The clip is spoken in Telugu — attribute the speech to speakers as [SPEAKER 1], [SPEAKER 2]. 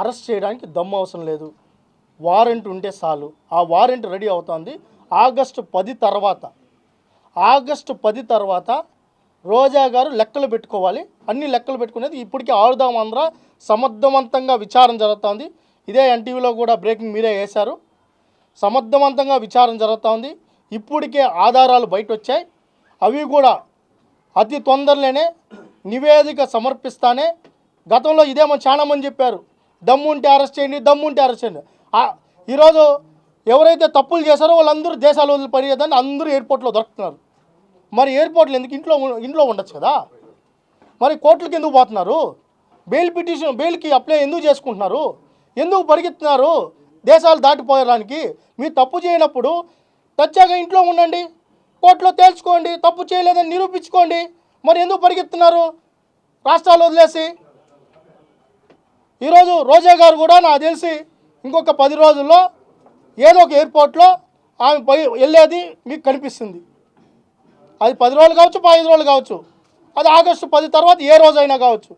[SPEAKER 1] అరెస్ట్ చేయడానికి దమ్ము అవసరం లేదు, వారెంట్ ఉంటే చాలు. ఆ వారెంట్ రెడీ అవుతుంది. ఆగస్టు 10 తర్వాత రోజా గారు లెక్కలు పెట్టుకోవాలి. అన్ని లెక్కలు పెట్టుకునేది ఇప్పటికీ ఆడుదాం ఆంధ్ర సమర్థవంతంగా విచారణ జరుగుతుంది. ఇదే ఎన్టీవీలో కూడా బ్రేకింగ్ మీరే వేశారు. సమర్థవంతంగా విచారణ జరుగుతుంది. ఇప్పటికే ఆధారాలు బయట వచ్చాయి. అవి కూడా అతి తొందరలోనే నివేదిక సమర్పిస్తానే. గతంలో ఇదేమో చాలామంది చెప్పారు, దమ్ముంటే అరెస్ట్ చేయండి, దమ్ముంటే అరెస్ట్ చేయండి. ఈరోజు ఎవరైతే తప్పులు చేశారో వాళ్ళందరూ దేశాలు వదిలి పరిగెత్తండి, అందరూ ఎయిర్పోర్ట్లో దొరుకుతున్నారు. మరి ఎయిర్పోర్ట్లు ఎందుకు? ఇంట్లో ఉండొచ్చు కదా. మరి కోర్టులకు ఎందుకు పోతున్నారు? బెయిల్కి అప్లై ఎందుకు చేసుకుంటున్నారు? ఎందుకు పరిగెత్తున్నారు దేశాలు దాటిపోయడానికి? మీరు తప్పు చేయనప్పుడు తచ్చాగా ఇంట్లో ఉండండి, కోర్టులో తేల్చుకోండి, తప్పు చేయలేదని నిరూపించుకోండి. మరి ఎందుకు పరిగెత్తున్నారు రాష్ట్రాలు వదిలేసి? ఈరోజు రోజా గారు కూడా నాకు తెలిసి ఇంకొక 10 రోజుల్లో ఏదో ఒక ఎయిర్పోర్ట్లో ఆమె వెళ్ళేది మీకు కనిపిస్తుంది. అది 10 రోజులు కావచ్చు, 15 రోజులు కావచ్చు, అది ఆగస్టు 10 తర్వాత ఏ రోజైనా కావచ్చు.